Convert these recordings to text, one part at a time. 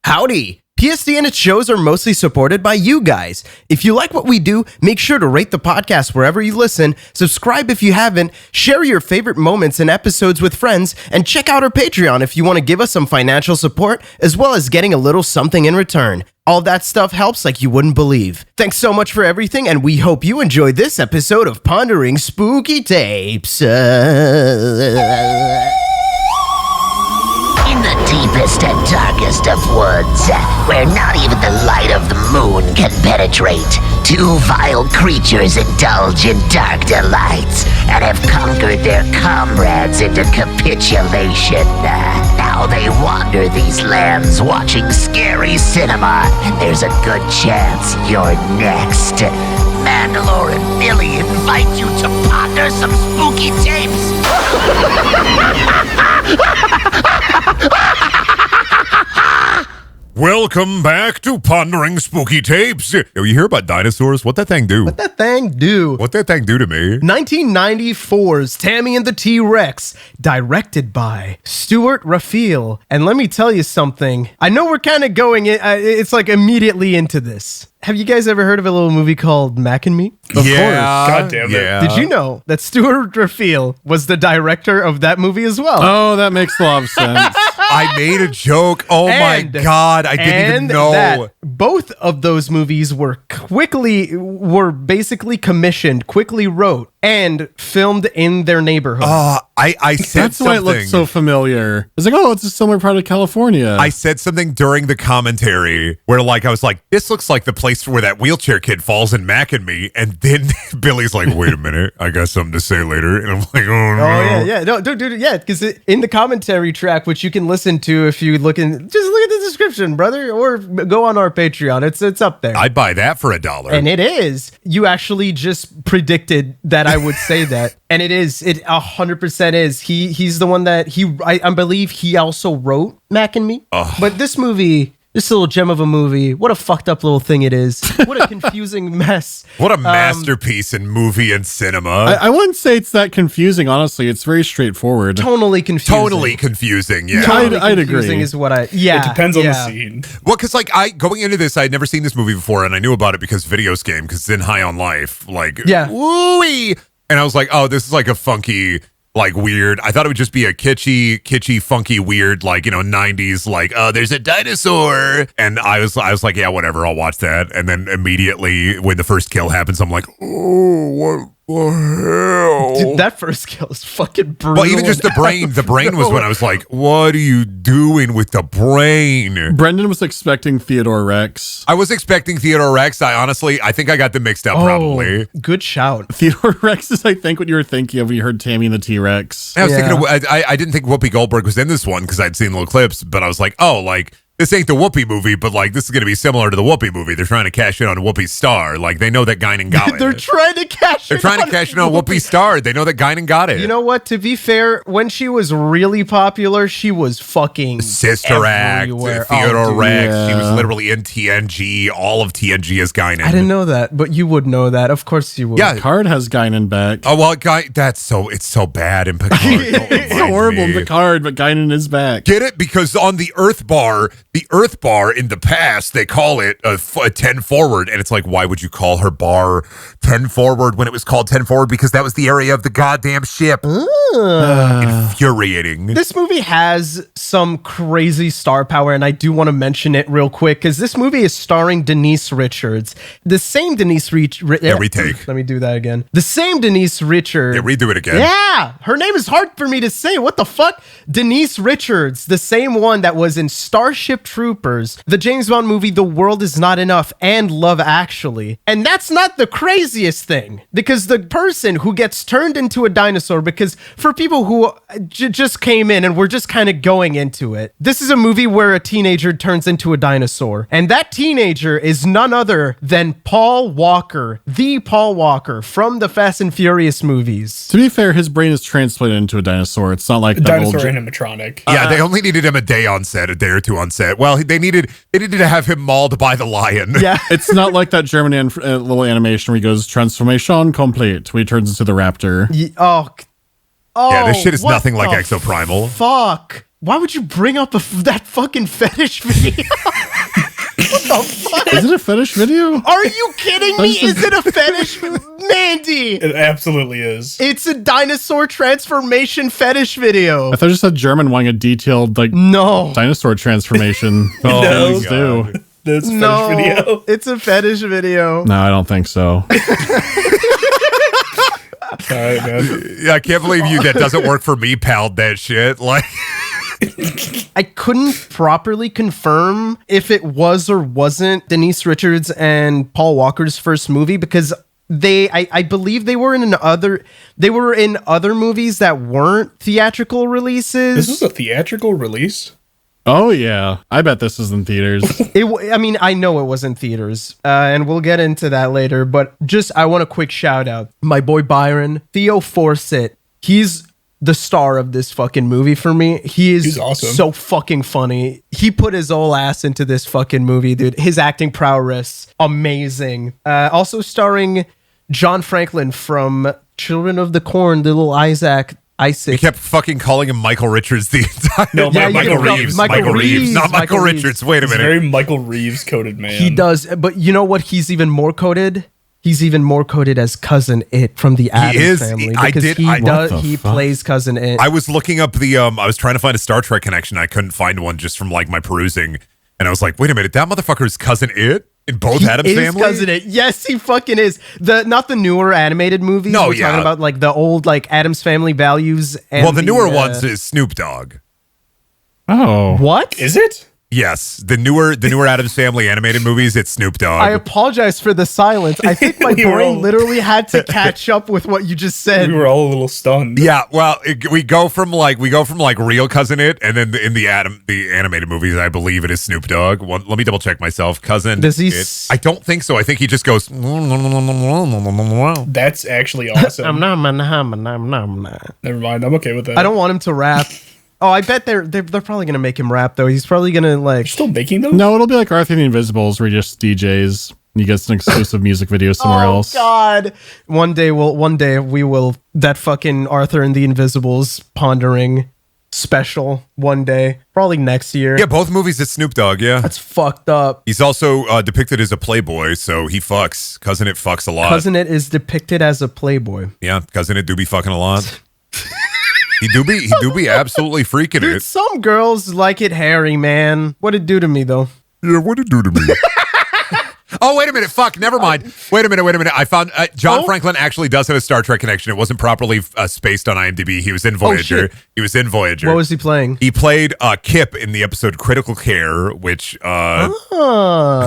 Howdy! PSD and its shows are mostly supported by you guys. If you like what we do, make sure to rate the podcast wherever you listen, subscribe if you haven't, share your favorite moments and episodes with friends, and check out our Patreon if you want to give us some financial support, as well as getting a little something in return. All that stuff helps like you wouldn't believe. Thanks so much for everything, and we hope you enjoyed this episode of Pondering Spooky Tapes. In the deepest and darkest of woods, where not even the light of the moon can penetrate, two vile creatures indulge in dark delights and have conquered their comrades into capitulation. Now they wander these lands watching scary cinema, and there's a good chance you're next. Mandalore and Billy invite you to ponder some spooky tapes. Welcome back to Pondering Spooky Tapes. Yo, you hear about dinosaurs? What that thing do? What that thing do? What that thing do to me? 1994's Tammy and the T-Rex, directed by Stuart Raphael. And let me tell you something. I know we're kind of going, it's like immediately into this. Have you guys ever heard of a little movie called Mac and Me? Of course. God damn it. Yeah. Did you know that Stuart Raphael was the director of that movie as well? Oh, that makes a lot of sense. I made a joke. Oh my God. I didn't even know. That both of those movies were basically commissioned, quickly wrote, and filmed in their neighborhood. I said That's something. why it looked so familiar. It's like, oh, it's a similar part of California. I said something during the commentary where I was like, this looks like the place where that wheelchair kid falls in Mac and Me. And then Billy's like, wait a minute. I got something to say later. And I'm like, oh no. Oh, yeah. No, dude, yeah. Because in the commentary track, which you can listen to if you just look at the description, brother, or go on our Patreon. It's up there. I'd buy that for $1. And it is. You actually just predicted that I would say that. And it is. It 100% is. He's the one that I believe he also wrote Mac and Me. But this movie, this little gem of a movie, what a fucked up little thing it is. What a confusing mess. What a masterpiece in movie and cinema. I wouldn't say it's that confusing, honestly. It's very straightforward. Tonally confusing, yeah. I'd agree. Is what I, yeah. It depends on the scene. Well, because going into this, I had never seen this movie before, and I knew about it because Videos Game, because it's in High on Life. Woo-wee! And I was like, oh, this is like a funky, weird. I thought it would just be a kitschy, funky, weird, 90s, there's a dinosaur. And I was like, yeah, whatever, I'll watch that. And then immediately when the first kill happens, I'm like, oh, what the hell? Dude, that first kill is fucking brutal. Well, even just the brain was when I was like, what are you doing with the brain? Brendan was expecting Theodore Rex. I was expecting Theodore Rex. I think I got them mixed up probably. Good shout. Theodore Rex is, I think, what you were thinking of when you heard Tammy and the T-Rex. I was thinking I didn't think Whoopi Goldberg was in this one because I'd seen little clips, but I was like, this ain't the Whoopi movie, but this is going to be similar to the Whoopi movie. They're trying to cash in on Whoopi's star. They know that Guinan got it. They're trying to cash in on Whoopi's star. They know that Guinan got it. You know what? To be fair, when she was really popular, she was fucking Sister everywhere. Act, Theodore Rex. Yeah. She was literally in TNG. All of TNG is Guinan. I didn't know that, but you would know that. Of course you would. Yeah. Picard has Guinan back. Oh, well, it's so bad in Picard. It's horrible in Picard, but Guinan is back. Get it? Because on the Earth bar in the past, they call it a 10 forward. And it's like, why would you call her bar 10 forward when it was called 10 forward? Because that was the area of the goddamn ship. Infuriating. This movie has some crazy star power, and I do want to mention it real quick because this movie is starring Denise Richards. The same Denise Richards. Yeah, retake. Let me do that again. The same Denise Richards. Yeah, redo it again. Yeah. Her name is hard for me to say. What the fuck? Denise Richards, the same one that was in Starship Troopers, the James Bond movie The World Is Not Enough, and Love Actually. And that's not the craziest thing, because the person who gets turned into a dinosaur, because for people who just came in and we're just kind of going into it, this is a movie where a teenager turns into a dinosaur. And that teenager is none other than Paul Walker, the Paul Walker from the Fast and Furious movies. To be fair, his brain is transplanted into a dinosaur. It's not like A that dinosaur old animatronic. Yeah, they only needed him a day or two on set. Well, they needed to have him mauled by the lion. Yeah. It's not like that German little animation where he goes transformation complete, where he turns into the raptor. Oh, Yeah, this shit is nothing like Exoprimal. Fuck. Why would you bring up that fucking fetish video? What the fuck? Is it a fetish video? Are you kidding me? Is it a fetish? Mandy! It absolutely is. It's a dinosaur transformation fetish video. I thought you said German wanting a detailed, no dinosaur transformation. No, Families do. That's a no, fetish video. It's a fetish video. No, I don't think so. All right, man. Yeah, I can't believe that doesn't work for me, pal. That shit. Like, I couldn't properly confirm if it was or wasn't Denise Richards and Paul Walker's first movie because I believe they were in other movies that weren't theatrical releases. This is a theatrical release? Oh, yeah. I bet this is in theaters. I know it was in theaters, and we'll get into that later, but I want a quick shout out. My boy Byron, Theo Fawcett, he's the star of this fucking movie for me. He's awesome. So fucking funny. He put his whole ass into this fucking movie, dude. His acting prowess, amazing. Also starring John Franklin from Children of the Corn, Little Isaac. We kept fucking calling him Michael Richards the entire No, time. Michael Reeves. Michael Reeves, not Michael Richards. Wait a He's minute. very Michael Reeves coded man. He does, but you know what? He's even more coded. He's even more coded as Cousin It from the Addams Family. He plays Cousin It. I was looking up I was trying to find a Star Trek connection. I couldn't find one just from my perusing. And I was like, wait a minute, that motherfucker is Cousin It in both Addams Family? Cousin It. Yes, he fucking is. Not the newer animated movies. No, We're talking about the old Addams Family Values. And the newer ones is Snoop Dogg. Oh. What? Is it? Yes, the newer Addams Family animated movies, it's Snoop Dogg. I apologize for the silence. I think my brain literally had to catch up with what you just said. We were all a little stunned. Yeah, well, we go from real Cousin It, and then in the animated movies, I believe it is Snoop Dogg. Let me double check myself. Cousin Does he? I don't think so. I think he just goes. That's actually awesome. Never mind. I'm okay with that. I don't want him to rap. Oh, I bet they're probably gonna make him rap though. He's probably gonna You're still making those? No, it'll be like Arthur and the Invisibles, where he just DJs and he gets an exclusive music video somewhere else. Oh God! One day we will that fucking Arthur and the Invisibles Pondering special. One day, probably next year. Yeah, both movies it's Snoop Dogg. Yeah, that's fucked up. He's also depicted as a playboy, so he fucks. Cousin It fucks a lot. Cousin It is depicted as a playboy. Yeah, Cousin It do be fucking a lot. He do be absolutely freaking it. Some girls like it hairy, man. What'd it do to me, though? Yeah, what'd it do to me? Oh, wait a minute. Fuck, never mind. Wait a minute. I found John Franklin actually does have a Star Trek connection. It wasn't properly spaced on IMDb. He was in Voyager. He was in Voyager. What was he playing? He played Kip in the episode Critical Care, which I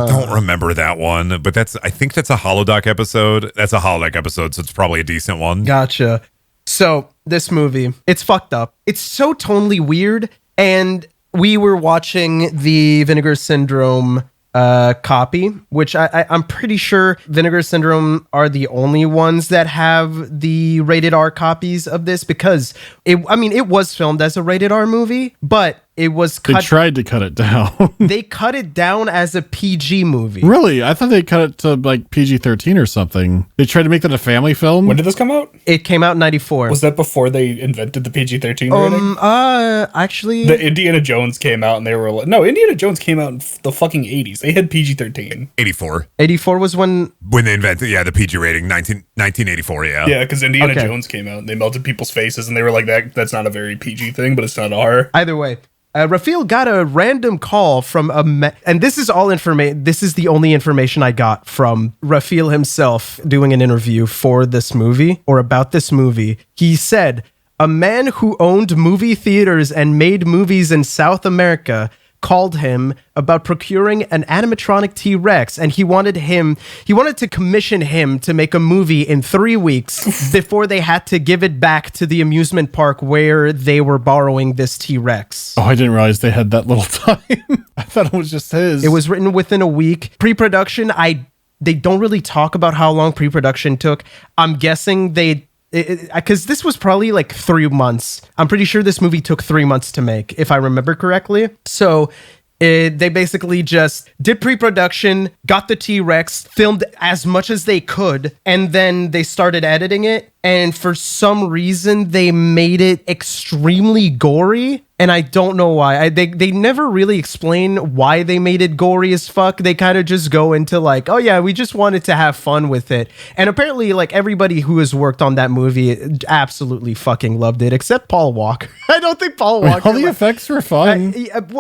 don't remember that one, but I think that's a Holodoc episode. That's a Holodoc episode, so it's probably a decent one. Gotcha. So this movie, it's fucked up. It's so tonally weird. And we were watching the Vinegar Syndrome copy, which I'm pretty sure Vinegar Syndrome are the only ones that have the rated R copies of this because it was filmed as a rated R movie, but it was cut. They tried to cut it down. They cut it down as a PG movie. Really? I thought they cut it to PG-13 or something. They tried to make that a family film. When did this come out? It came out in 94. Was that before they invented the PG-13 rating? Actually, the Indiana Jones came out and they were no, Indiana Jones came out in the fucking 80s. They had PG-13. 84. 84 was when they invented the PG rating. 1984. Yeah. Yeah, because Indiana Jones came out and they melted people's faces and they were like that's not a very PG thing, but it's not R. Either way. Rafael got a random call from and this is all information. This is the only information I got from Rafael himself doing an interview for this movie or about this movie. He said, a man who owned movie theaters and made movies in South America called him about procuring an animatronic T-Rex, and he wanted to commission him to make a movie in 3 weeks before they had to give it back to the amusement park where they were borrowing this T-Rex. Oh, I didn't realize they had that little time. I thought it was just his. It was written within a week. Pre-production, they don't really talk about how long pre-production took. I'm guessing because this was probably 3 months. I'm pretty sure this movie took 3 months to make, if I remember correctly. So they basically just did pre-production, got the T-Rex, filmed as much as they could, and then they started editing it. And for some reason, they made it extremely gory And I don't know why. They never really explain why they made it gory as fuck. They kind of just go into like, oh yeah, we just wanted to have fun with it. And apparently like everybody who has worked on that movie absolutely fucking loved it, except Paul Walker. I don't think Paul Walker. All the effects were fun.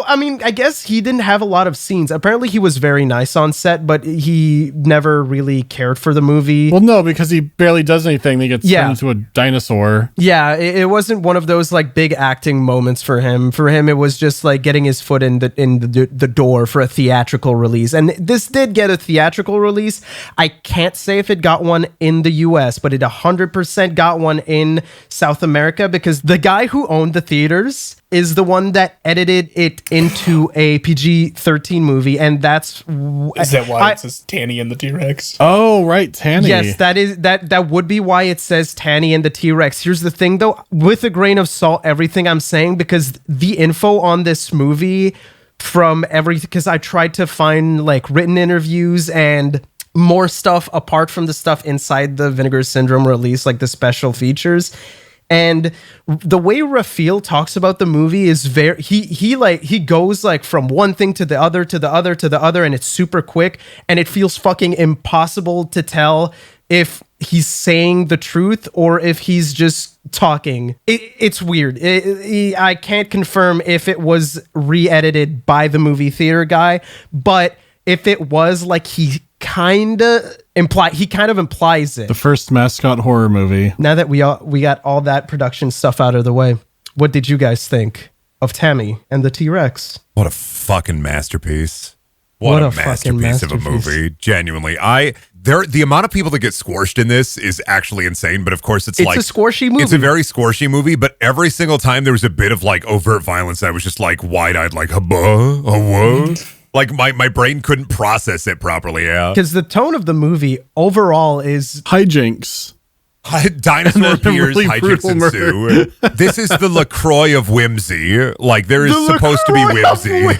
I mean, I guess he didn't have a lot of scenes. Apparently he was very nice on set, but he never really cared for the movie. Well, no, because he barely does anything. He gets turned into a dinosaur. Yeah, it wasn't one of those like big acting moments for him. For him, it was just like getting his foot in the door for a theatrical release. And this did get a theatrical release. I can't say if it got one in the US, but it 100% got one in South America because the guy who owned the theaters is the one that edited it into a PG-13 movie, and that's is that why it says Tanny and the T-Rex? Oh, right, Tanny. Yes, that would be why it says Tanny and the T-Rex. Here's the thing, though, with a grain of salt, everything I'm saying, because the info on this movie from everything, because I tried to find like written interviews and more stuff apart from the stuff inside the Vinegar Syndrome release, like the special features. And the way Raphael talks about the movie is very, he goes like from one thing to the other, to the other, to the other, and it's super quick, and it feels fucking impossible to tell if he's saying the truth or if he's just talking. It's weird. I can't confirm if it was re-edited by the movie theater guy, but if it was, like, he kind of implies it. The first mascot horror movie. Now that we got all that production stuff out of the way, what did you guys think of Tammy and the T-Rex? What a fucking masterpiece. What a masterpiece of a movie. Genuinely. The amount of people that get squashed in this is actually insane, but of course it's like... It's a squashy movie. It's a very squashy movie, but every single time there was a bit of like overt violence, I was just like wide-eyed, like, what? Like my brain couldn't process it properly, yeah. Because the tone of the movie overall is... hijinks. Dinosaur appears, really hijinks ensue. This is the LaCroix of whimsy. Like, there is supposed to be whimsy.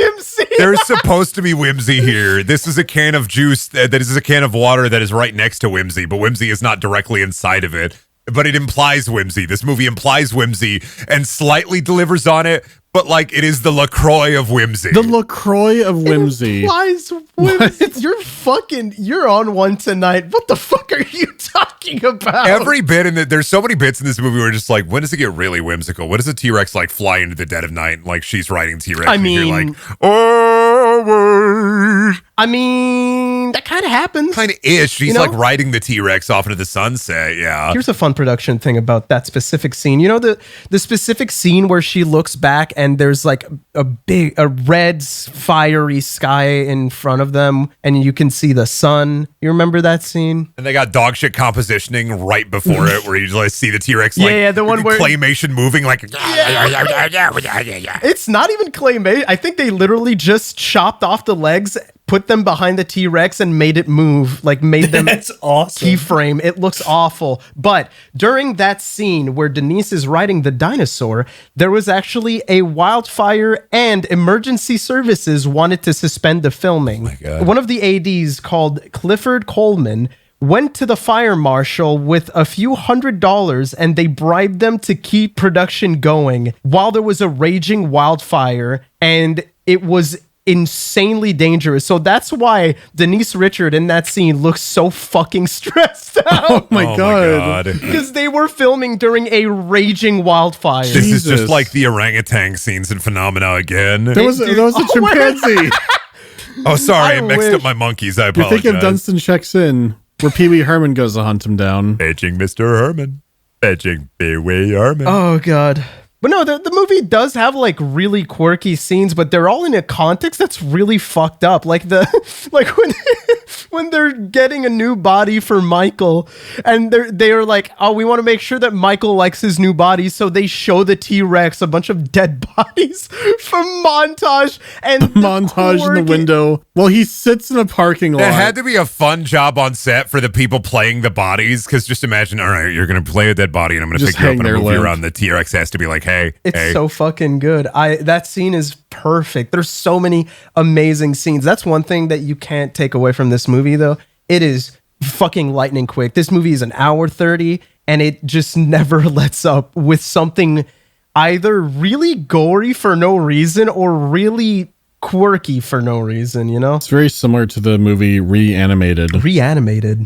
There's supposed to be whimsy here. This is a can of juice, that is a can of water that is right next to whimsy, but whimsy is not directly inside of it. But it implies whimsy. This movie implies whimsy and slightly delivers on it, but like it is the LaCroix of whimsy. The LaCroix of whimsy. It implies whimsy. You're on one tonight. What the fuck are you talking about? Every bit in there's so many bits in this movie where just like, when does it get really whimsical? When does a T-Rex like fly into the dead of night and like she's riding T-Rex? I mean, you're like, oh, I mean, that kind of happens. Kind of ish. She's like riding the T-Rex off into the sunset. Yeah. Here's a fun production thing about that specific scene. You know, the specific scene where she looks back and there's like a red fiery sky in front of them and you can see the sun. You remember that scene? And they got dog shit compositioning right before it where you just see the T-Rex like the one where claymation moving like It's not even claymation. I think they literally just chopped off the legs, put them behind the T-Rex and made it move, like made them That's awesome. keyframe. It looks awful. But during that scene where Denise is riding the dinosaur, there was actually a wildfire and emergency services wanted to suspend the filming. Oh my God. One of the ADs called Clifford Coleman went to the fire marshal with a few $100s and they bribed them to keep production going while there was a raging wildfire and it was insanely dangerous. So that's why Denise Richard in that scene looks so fucking stressed out. Oh my God. Because they were filming during a raging wildfire. This is just like the orangutan scenes in Phenomena again. There was a chimpanzee. Oh, sorry. I mixed up my monkeys. I You apologize. think of Dunstan Checks In, where Pee Wee Herman goes to hunt him down. Fetching Mr. Herman. Fetching Pee Wee Herman. Oh, God. But no, the movie does have like really quirky scenes, but they're all in a context that's really fucked up. Like when they're getting a new body for Michael, and they're like, oh, we want to make sure that Michael likes his new body, so they show the T-Rex a bunch of dead bodies from montage and montage in the window while he sits in a parking lot. It had to be a fun job on set for the people playing the bodies, because just imagine, all right, you're going to play a dead body and I'm going to pick you up and move you around. The T-Rex has to be like, hey, it's so fucking good. That scene is perfect. There's so many amazing scenes. That's one thing that you can't take away from this movie, though. It is fucking lightning quick. This movie is an hour 30, and it just never lets up with something either really gory for no reason or really quirky for no reason, you know? It's very similar to the movie Reanimated.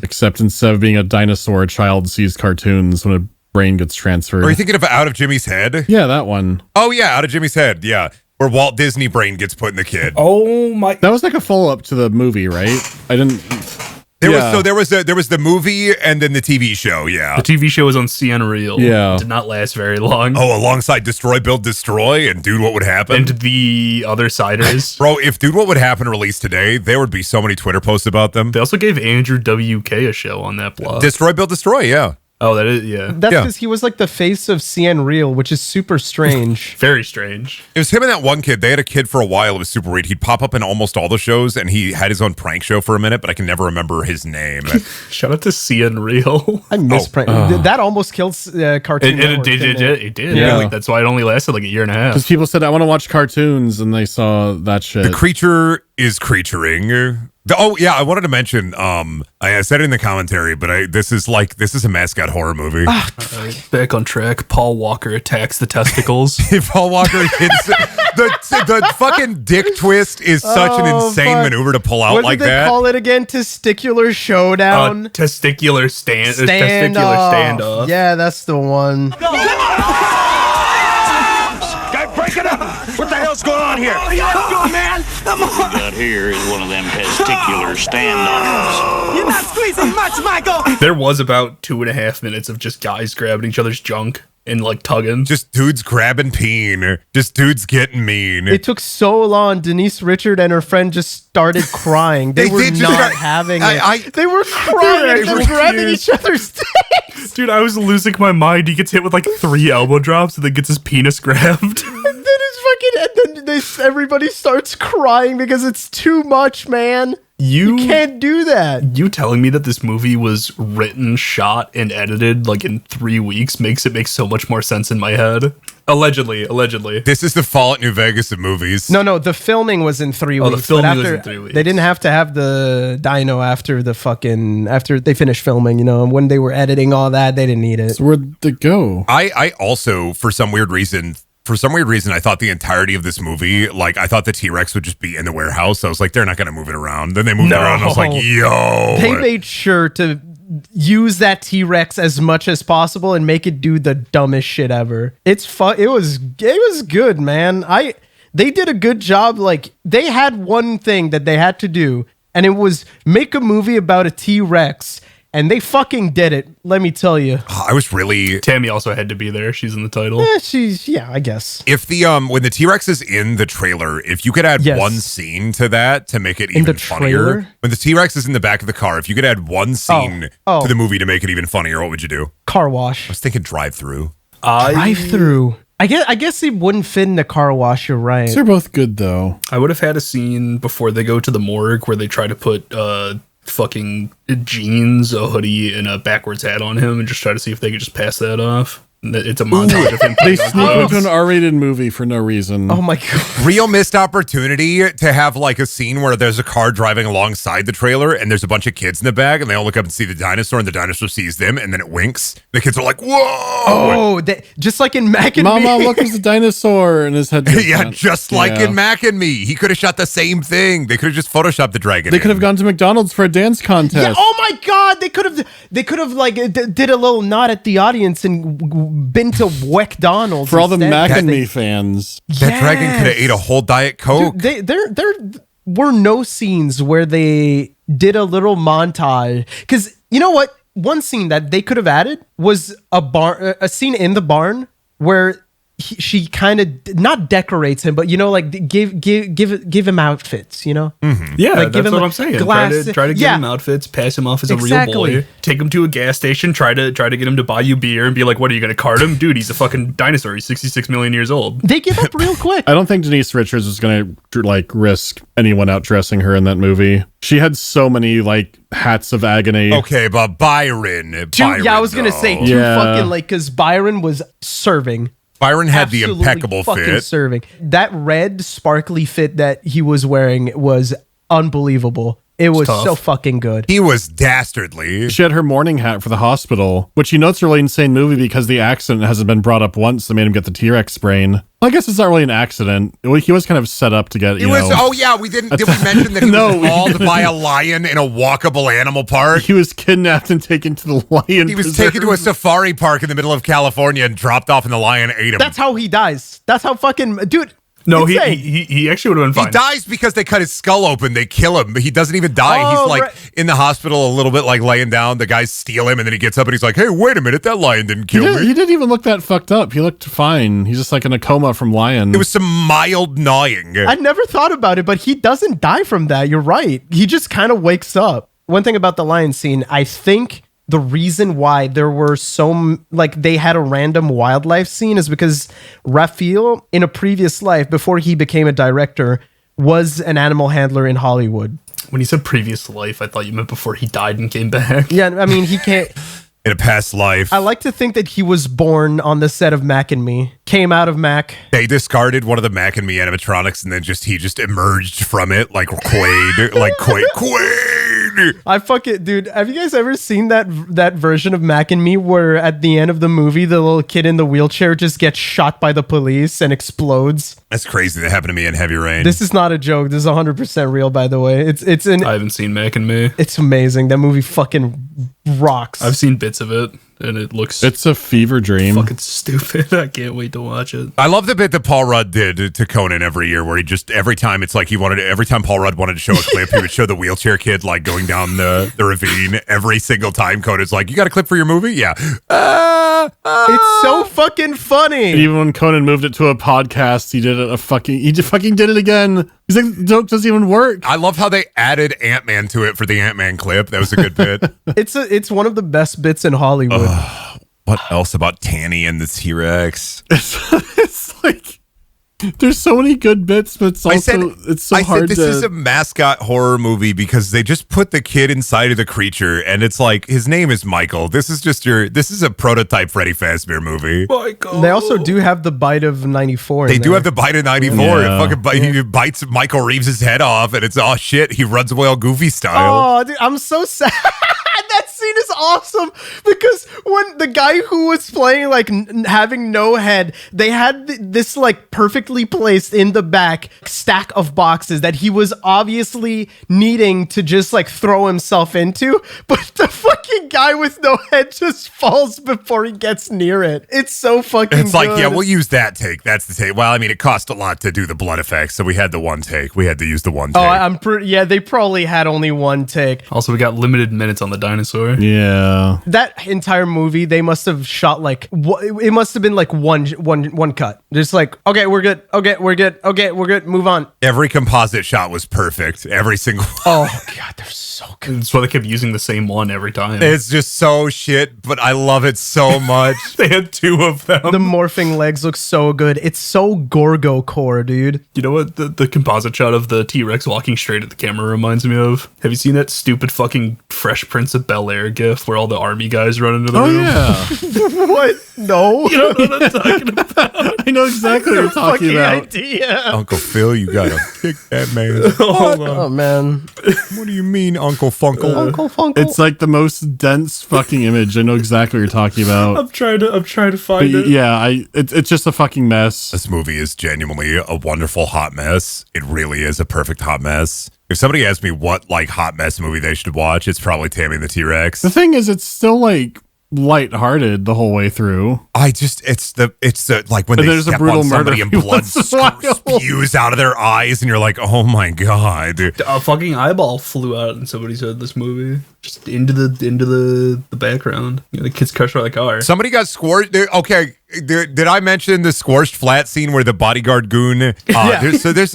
Except instead of being a dinosaur, a child sees cartoons when a brain gets transferred. Are you thinking of Out of Jimmy's Head? Yeah, that one. Oh, yeah, Out of Jimmy's Head, yeah. Where Walt Disney brain gets put in the kid. Oh my! That was like a follow-up to the movie, right? I didn't... There was the movie and then the TV show, yeah. The TV show was on CN Real. Yeah. Did not last very long. Oh, alongside Destroy, Build, Destroy and Dude, What Would Happen? And the other siders. Bro, if Dude, What Would Happen released today, there would be so many Twitter posts about them. They also gave Andrew WK a show on that blog. Destroy, Build, Destroy, yeah. Oh, that is, yeah. That's because he was like the face of CN Real, which is super strange. Very strange. It was him and that one kid. They had a kid for a while. It was super weird. He'd pop up in almost all the shows, and he had his own prank show for a minute, but I can never remember his name. Shout out to CN Real. I miss prank. That almost killed Cartoon Network. It did. Yeah. Like, that's why it only lasted like a year and a half. Because people said, I want to watch cartoons, and they saw that shit. The creature is creaturing. Oh yeah, I wanted to mention. I said it in the commentary, but this is a mascot horror movie. Back on track. Paul Walker attacks the testicles. If Paul Walker hits the fucking dick twist is such an insane maneuver to pull out what like did they that. call it again? Testicular showdown. Testicular standoff. Yeah, that's the one. Break it up! What the hell's going on here? Let's go, man! Come on! What we got here is one of them testicular standoffs. You're not squeezing much, Michael! There was about 2.5 minutes of just guys grabbing each other's junk and like tugging. Just dudes grabbing peen. Just dudes getting mean. It took so long. Denise Richard and her friend just started crying. They were did just not cry. having it. They were crying. They were grabbing each other's dicks. Dude, I was losing my mind. He gets hit with like 3 elbow drops and then gets his penis grabbed. And then everybody starts crying because it's too much, man. You can't do that. You telling me that this movie was written, shot, and edited like in 3 weeks makes it make so much more sense in my head. Allegedly. This is the Fallout New Vegas of movies. No, the filming was in 3 weeks. The filming was in 3 weeks. They didn't have to have the dino after they finished filming, you know, when they were editing all that, they didn't need it. So where'd they go? I also, for some weird reason, I thought the entirety of this movie, like, I thought the T-Rex would just be in the warehouse. I was like, they're not going to move it around. Then they moved it around. And I was like, yo. They made sure to use that T-Rex as much as possible and make it do the dumbest shit ever. It's fun. It was good, man. They did a good job. Like, they had one thing that they had to do, and it was make a movie about a T-Rex. And they fucking did it, let me tell you. I was really... Tammy also had to be there. She's in the title. I guess. If when the T-Rex is in the trailer, if you could add one scene to that to make it even funnier. When the T-Rex is in the back of the car, if you could add one scene to the movie to make it even funnier, what would you do? Car wash. I was thinking drive-through. Drive-through. I guess it wouldn't fit in the car wash, you're right. They're both good, though. I would have had a scene before they go to the morgue where they try to put... fucking jeans, a hoodie, and a backwards hat on him and just try to see if they could just pass that off. It's a montage of him. They sneak into an R-rated movie for no reason. Oh my god. Real missed opportunity to have like a scene where there's a car driving alongside the trailer and there's a bunch of kids in the back and they all look up and see the dinosaur and the dinosaur sees them and then it winks. The kids are like, whoa! Oh, just like in Mac and Mama, Me. look, there's a dinosaur in his head. Yeah, just like in Mac and Me. He could have shot the same thing. They could have just photoshopped the dragon. They could have gone to McDonald's for a dance contest. Yeah, oh my god, they could have like did a little nod at the audience and been to McDonald's for all the Mac and Me fans. That dragon could have ate a whole Diet Coke. Dude, there were no scenes where they did a little montage. Because you know what? One scene that they could have added was a scene in the barn where she kind of not decorates him, but you know, like give him outfits, you know? Mm-hmm. Yeah, like, that's what I'm saying. Try to give him outfits, pass him off as a real boy, take him to a gas station, try to get him to buy you beer and be like, what are you going to cart him? Dude, he's a fucking dinosaur. He's 66 million years old. They give up real quick. I don't think Denise Richards was going to like risk anyone outdressing her in that movie. She had so many like hats of agony. Okay, but Byron, I was going to say fucking like, because Byron was serving. Byron had the impeccable fit. Serving. That red sparkly fit that he was wearing was unbelievable. It was so fucking good. He was dastardly. She had her morning hat for the hospital, which you know it's a really insane movie because the accident hasn't been brought up once that made him get the T-Rex brain. Well, I guess it's not really an accident. He was kind of set up to get, Did we mention that he was mauled by a lion in a walkable animal park? He was kidnapped and taken to the lion He was taken to a safari park in the middle of California and dropped off, and the lion ate him. That's how he dies. That's how fucking... Dude... No, he actually would have been fine. He dies because they cut his skull open. They kill him. He doesn't even die. He's like in the hospital a little bit, like laying down. The guys steal him, and then he gets up and he's like, "Hey, wait a minute, that lion didn't kill me." He didn't even look that fucked up. He looked fine. He's just like in a coma from lion. It was some mild gnawing. I never thought about it, but he doesn't die from that. You're right. He just kind of wakes up. One thing about the lion scene, I think the reason why there were they had a random wildlife scene is because Raphael, in a previous life, before he became a director, was an animal handler in Hollywood. When you said previous life, I thought you meant before he died and came back. Yeah, I mean, he can't... In a past life. I like to think that he was born on the set of Mac and Me. Came out of Mac. They discarded one of the Mac and Me animatronics, and then he just emerged from it like Quaid. Like Quaid. I fucking... Dude, have you guys ever seen that version of Mac and Me where at the end of the movie, the little kid in the wheelchair just gets shot by the police and explodes? That's crazy. That happened to me in Heavy Rain. This is not a joke. This is 100% real, by the way. I haven't seen Mac and Me. It's amazing. That movie fucking rocks. I've seen bits of it, and it's a fever dream. Fucking stupid. I can't wait to watch it. I love the bit that Paul Rudd did to Conan every year, where he just every time Paul Rudd wanted to show a clip, he would show the wheelchair kid like going down the ravine. Every single time Conan's like, "You got a clip for your movie?" Yeah. It's so fucking funny. And even when Conan moved it to a podcast, he fucking did it again. He's like, the joke doesn't even work. I love how they added Ant-Man to it for the Ant-Man clip. That was a good bit. It's one of the best bits in Hollywood. What else about Tanny and the T-Rex? It's like there's so many good bits, but it's so hard this is a mascot horror movie because they just put the kid inside of the creature, and it's like his name is Michael. This is a prototype Freddy Fazbear movie. Michael. They also do have the bite of 94. They do have the bite of 94. Yeah. He bites Michael Reeves' head off, and it's shit. He runs away all Goofy style. Oh, dude, I'm so sad. That scene is awesome because when the guy who was playing like having no head, they had this like perfectly placed in the back stack of boxes that he was obviously needing to just like throw himself into, but the fucking guy with no head just falls before he gets near it. It's so fucking It's like, good. yeah, we'll use that take. That's the take. Well, I mean, it cost a lot to do the blood effects, so we had the one take. We had to use the one take. They probably had only one take. Also, we got limited minutes on the dinosaur. Yeah. That entire movie, they must have shot like it must have been like one cut. Just like, okay, we're good. Okay, we're good. Okay, we're good. Move on. Every composite shot was perfect. Every single. Oh god, they're so good. That's why they kept using the same one every time. It's just so shit, but I love it so much. They had two of them. The morphing legs look so good. It's so Gorgo core, dude. You know what the composite shot of the T-Rex walking straight at the camera reminds me of? Have you seen that stupid fucking Fresh Prince of Bel-Air gif where all the army guys run into the room? Yeah. What? No. You don't know what I'm talking about. I know exactly what you're talking about. Idea. Uncle Phil, you gotta kick that man. Oh man. What do you mean, Uncle Funkle? Uncle Funkle. It's like the most dense fucking image. I know exactly what you're talking about. I'm trying to find it. Yeah, it's just a fucking mess. This movie is genuinely a wonderful hot mess. It really is a perfect hot mess. If somebody asked me what like hot mess movie they should watch, it's probably Tammy and the T-Rex. The thing is, it's still like lighthearted the whole way through. It's the like when they step on somebody and blood spews out of their eyes, and you're like, oh my god, a fucking eyeball flew out in somebody's head. This movie just into the background. You know, the kids crushed by the car. Somebody got squashed. Okay, did I mention the squashed flat scene where the bodyguard goon? There's this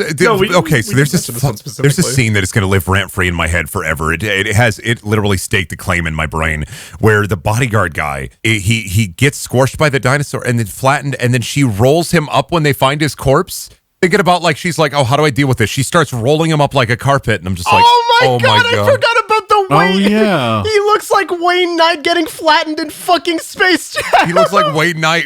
scene that is going to live rent free in my head forever. It literally staked a claim in my brain where the bodyguard guy he gets squashed by the dinosaur and then flattened, and then she rolls him up when they find his corpse. Thinking about she's like, oh, how do I deal with this? She starts rolling him up like a carpet, and I'm just like, oh my god, I forgot about the yeah. He looks like Wayne Knight getting flattened in fucking Space Jam. He looks like Wayne Knight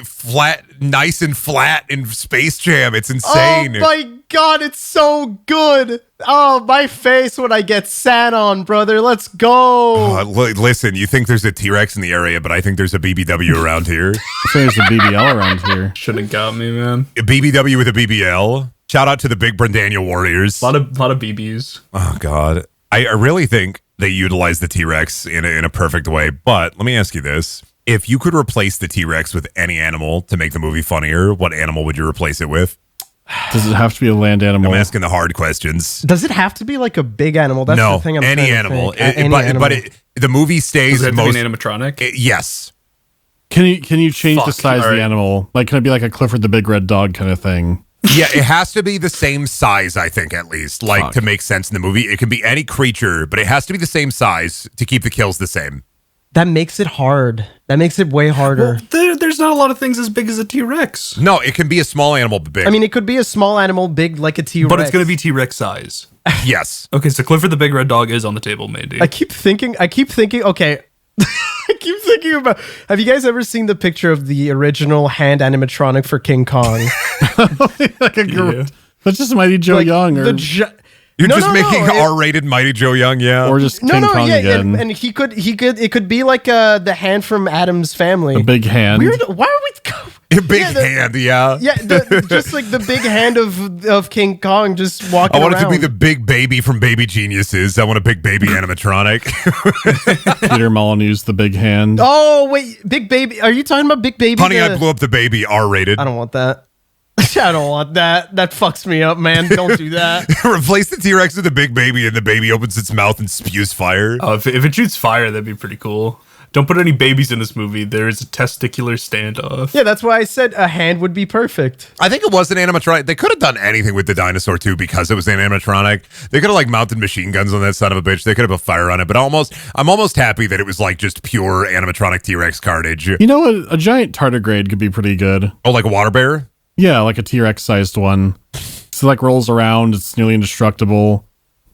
nice and flat in Space Jam. It's insane. Oh my god, it's so good. Oh, my face when I get sat on, brother. Let's go. Listen, you think there's a T-Rex in the area, but I think there's a BBW around here. I think there's a BBL around here. Should have got me, man. A BBW with a BBL. Shout out to the big Brendaniel Warriors. A lot of BBs. Oh god, I really think they utilize the T-Rex in a perfect way. But let me ask you this: if you could replace the T-Rex with any animal to make the movie funnier, what animal would you replace it with? Does it have to be a land animal? I'm asking the hard questions. Does it have to be like a big animal? That's no, the thing. Any animal. Animal. The movie stays Does it have most to be an animatronic? yes. Can you change the size of All the right. animal? Like, can it be like a Clifford the Big Red Dog kind of thing? Yeah, it has to be the same size, I think, at least, like Fuck. to make sense in the movie. It can be any creature, but it has to be the same size to keep the kills the same. That makes it hard. That makes it way harder. There's not a lot of things as big as a T-Rex. No, it can be a small animal, but big. I mean, it could be a small animal, big like a T-Rex. But it's going to be T-Rex size. yes. Okay, so Clifford the Big Red Dog is on the table, maybe. I keep thinking. Okay. I keep thinking about. Have you guys ever seen the picture of the original hand animatronic for King Kong? Like a Yeah. That's just Mighty Joe Like Young, or You're No, just no, making no, it- R-rated Mighty Joe Young, yeah. or just King Kong again. and he could. It could be like the hand from Adam's Family. A big hand. Weird. Why are we? A big Yeah, the- hand, yeah. Yeah, just like the big hand of King Kong just walking I want around. it to be the big baby from Baby Geniuses. I want a big baby animatronic. Peter Molyneux's the big hand. Oh wait, Big Baby. Are you talking about Big Baby? Honey, I blew up the baby, R-rated. I don't want that. I don't want that. That fucks me up, man. Don't do that. Replace the T-Rex with the big baby, and the baby opens its mouth and spews fire. Oh, if it shoots fire, that'd be pretty cool. Don't put any babies in this movie. There is a testicular standoff. Yeah, that's why I said a hand would be perfect. I think it was an animatronic. They could have done anything with the dinosaur too because it was an animatronic. They could have like mounted machine guns on that son of a bitch. They could have put fire on it. But I'm almost happy that it was like just pure animatronic T-Rex carnage. You know what? A giant tardigrade could be pretty good. Oh, like a water bear? Yeah, like a T-Rex sized one. So like rolls around, it's nearly indestructible.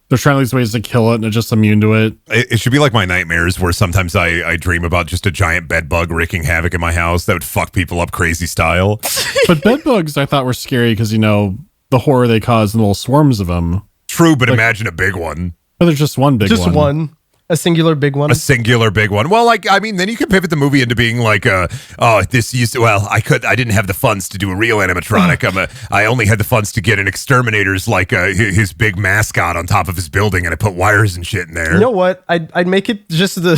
They're trying all these ways to kill it, and it's just immune to it. It should be like my nightmares, where sometimes I dream about just a giant bed bug wreaking havoc in my house that would fuck people up crazy style. But bed bugs, I thought were scary because the horror they cause in little swarms of them. True, but imagine a big one. But there's just one big one. Just one. A singular big one. A singular big one. Well, like, I mean, then you could pivot the movie into being like, I didn't have the funds to do a real animatronic. I only had the funds to get an exterminator's, like, his big mascot on top of his building, and I put wires and shit in there. You know what? I'd make it just the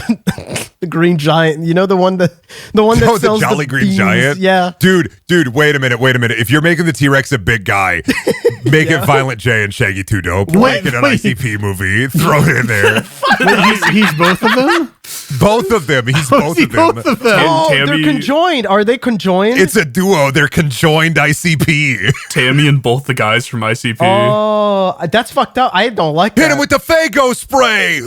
the green giant. You know the one that sells the Jolly Green beans? Giant? Yeah. Dude, wait a minit. If you're making the T-Rex a big guy, make it Violent J and Shaggy 2 Dope. Make it an ICP movie. Throw it in there. He's both of them? Both of them. He's both of them. Both of them. Oh, Tammy- they're conjoined. Are they conjoined? It's a duo. They're conjoined ICP. Tammy and both the guys from ICP. Oh, that's fucked up. I don't like that. Hit him with the Fago spray.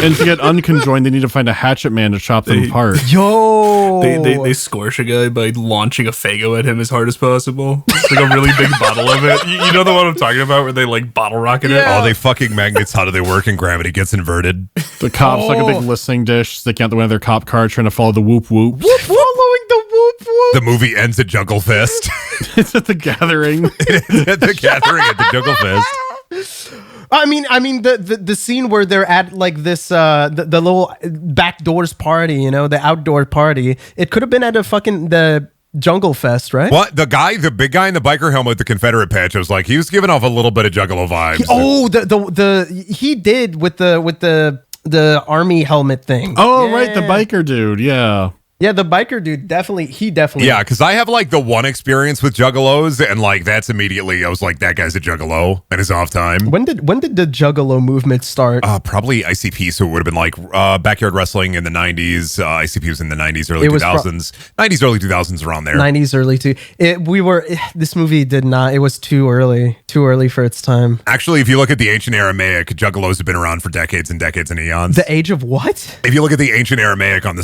And to get unconjoined, they need to find a hatchet man to chop them apart. Yo. They scorch a guy by launching a Fago at him as hard as possible. It's like a really big bottle of it. You know the one I'm talking about where they like bottle rocket it? Yeah. Oh, they fucking magnets. How do they work? And gravity gets inverted. The cops like a big listening dish, sticking out the window of their cop car, trying to follow the whoop whoop. Following the whoop whoop. The movie ends at Jungle Fest. It's at the gathering. At the gathering at the Jungle Fest. I mean the scene where they're at like this the little backdoors party, the outdoor party. It could have been at the Jungle Fest, right? What? The big guy in the biker helmet with the Confederate patch, I was like, he was giving off a little bit of Juggalo vibes. He did with the army helmet thing. Oh, Yeah. right, the biker dude. Yeah. Yeah, the biker dude definitely. Yeah, because I have like the one experience with Juggalos, and like that's immediately I was like, that guy's a Juggalo and his off time. When did the Juggalo movement start? Probably ICP, so it would have been like backyard wrestling in the 90s. ICP was in the 90s, early 2000s. 90s, early 2000s, around there. 90s, early too. This movie did not. It was too early for its time. Actually, if you look at the ancient Aramaic, Juggalos have been around for decades and decades and eons. The age of what? If you look at the ancient Aramaic on the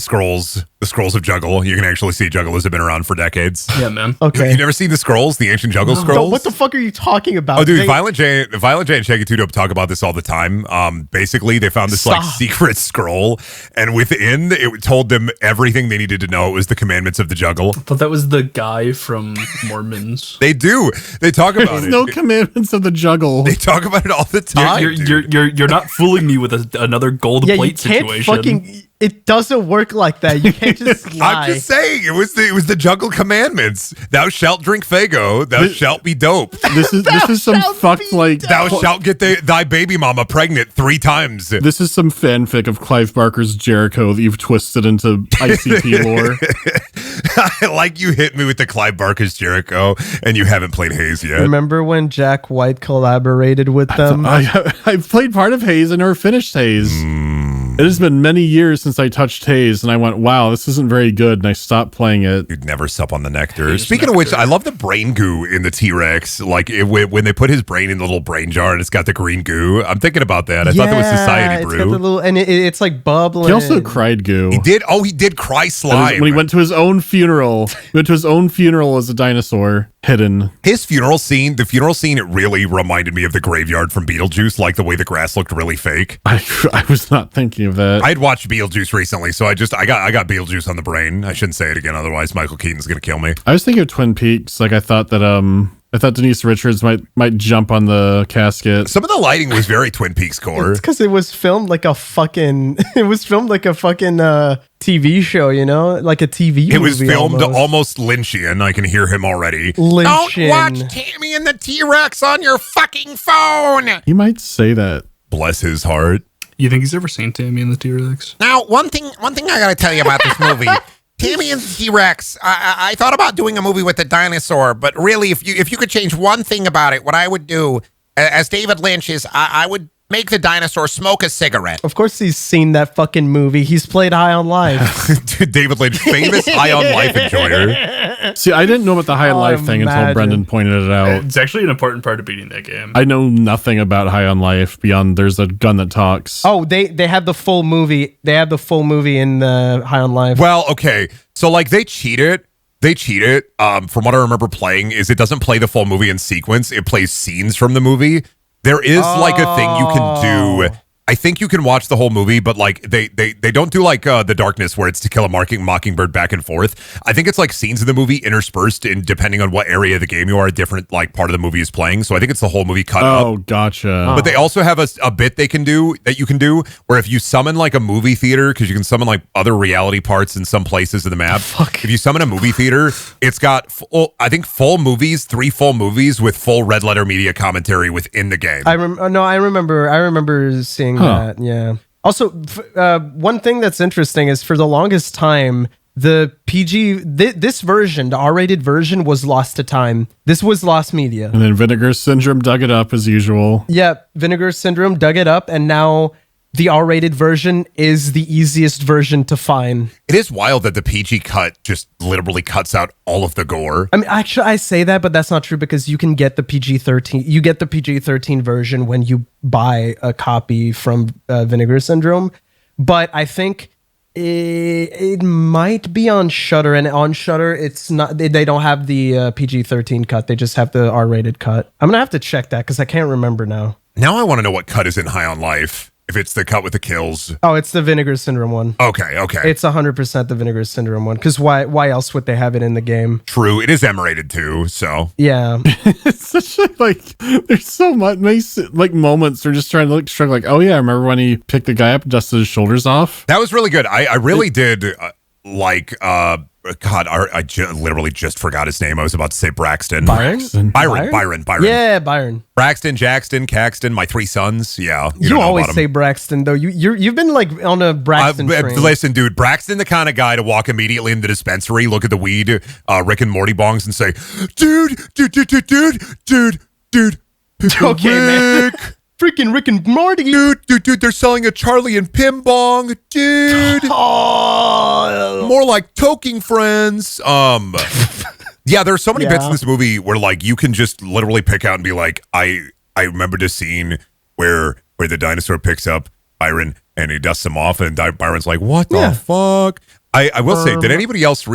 scrolls of Jugal. You can actually see Juggalos have been around for decades. Yeah, man. Okay. You never seen the scrolls, the ancient Jugal No, scrolls? what the fuck are you talking about? Oh, dude, Violent J and Shaggy Two Dope talk about this all the time. Basically, they found this like secret scroll, and within it told them everything they needed to know. It was the commandments of the Jugal. I thought that was the guy from Mormons. They do. They talk about There's it. no commandments of the Jugal. They talk about it all the time. You're not fooling me with another gold plate situation. It doesn't work like that. You can't just lie. I'm just saying, it was the Jugal commandments. Thou shalt drink Fago. Thou shalt be dope. This is some fucked like. Thou shalt get thy baby mama pregnant 3 times. This is some fanfic of Clive Barker's Jericho that you've twisted into ICP lore. Like you hit me with the Clive Barker's Jericho, and you haven't played Haze yet. Remember when Jack White collaborated with them? I played part of Haze and never finished Haze. It has been many years since I touched Haze, and I went, wow, this isn't very good, and I stopped playing it. You'd never sup on the nectar. Speaking of which, I love the brain goo in the T-Rex. Like, when they put his brain in the little brain jar, and it's got the green goo. I'm thinking about that. I thought that was Society Brew. It's got the little, and it's like bubbling. He also cried goo. He did. Oh, he did cry slime. When he went to his own funeral. He went to his own funeral as a dinosaur. Hidden. His funeral scene, it really reminded me of the graveyard from Beetlejuice, like the way the grass looked really fake. I was not thinking of that. I'd watched Beetlejuice recently, so I got Beetlejuice on the brain. I shouldn't say it again, otherwise Michael Keaton's gonna kill me. I was thinking of Twin Peaks. Like I thought Denise Richards might jump on the casket. Some of the lighting was very Twin Peaks core. It's because it was filmed like a fucking TV show, you know, like a TV movie. It was filmed almost Lynchian. I can hear him already. Lynchian. Don't watch Tammy and the T-Rex on your fucking phone. You might say that. Bless his heart. You think he's ever seen Tammy and the T-Rex? Now, one thing I gotta tell you about this movie. Tammy and the T-Rex, I thought about doing a movie with a dinosaur, but really, if you could change one thing about it, what I would do, as David Lynch is, I would make the dinosaur smoke a cigarette. Of course he's seen that fucking movie. He's played High on Life. Dude, David Lynch, famous High on Life enjoyer. See, I didn't know about the High on Life thing until Brendan pointed it out. It's actually an important part of beating that game. I know nothing about High on Life beyond there's a gun that talks. Oh, they have the full movie. They have the full movie in the High on Life. Well, okay. So, like, they cheat it. From what I remember playing, is it doesn't play the full movie in sequence. It plays scenes from the movie. There is like a thing you can do. I think you can watch the whole movie, but like they don't do like The Darkness where it's To Kill a Mockingbird back and forth. I think it's like scenes of the movie interspersed in depending on what area of the game you are, a different like part of the movie is playing. So I think it's the whole movie cut up. Oh, gotcha. But they also have a bit you can do where if you summon like a movie theater, because you can summon like other reality parts in some places of the map. If you summon a movie theater, it's got three full movies with full red letter media commentary within the game. I remember seeing that. Yeah. Also, one thing that's interesting is for the longest time, the PG, this version, the R-rated version, was lost to time. This was lost media. And then Vinegar Syndrome dug it up as usual. Yeah, Vinegar Syndrome dug it up, and now the R-rated version is the easiest version to find. It is wild that the PG cut just literally cuts out all of the gore. I mean, actually, I say that, but that's not true because you can get the PG-13. You get the PG-13 version when you buy a copy from Vinegar Syndrome. But I think it might be on Shudder, and on Shudder, it's not. They don't have the PG-13 cut. They just have the R-rated cut. I'm gonna have to check that because I can't remember now. Now I want to know what cut is in High on Life. If it's the cut with the kills. Oh, it's the Vinegar Syndrome one. Okay. It's 100% the Vinegar Syndrome one. Because why else would they have it in the game? True. It is M-rated too, so. Yeah. It's such there's so much like moments they're just trying to struggle like, oh yeah, I remember when he picked the guy up and dusted his shoulders off. That was really good. I really did God, I literally just forgot his name. I was about to say Braxton. Byron. Yeah, Byron. Braxton, Jackson, Caxton, my 3 sons. Yeah. You always say Braxton, though. You've been like on a Braxton train. Listen, dude, Braxton, the kind of guy to walk immediately in the dispensary, look at the weed, Rick and Morty bongs and say, dude. Okay, man. Freaking Rick and Morty. Dude, they're selling a Charlie and Pim bong, dude. Oh. More like toking friends. Yeah, there are so many bits in this movie where like you can just literally pick out and be like, I remember this scene where the dinosaur picks up Byron and he dusts him off, and Byron's like, what the fuck? I will say, did anybody else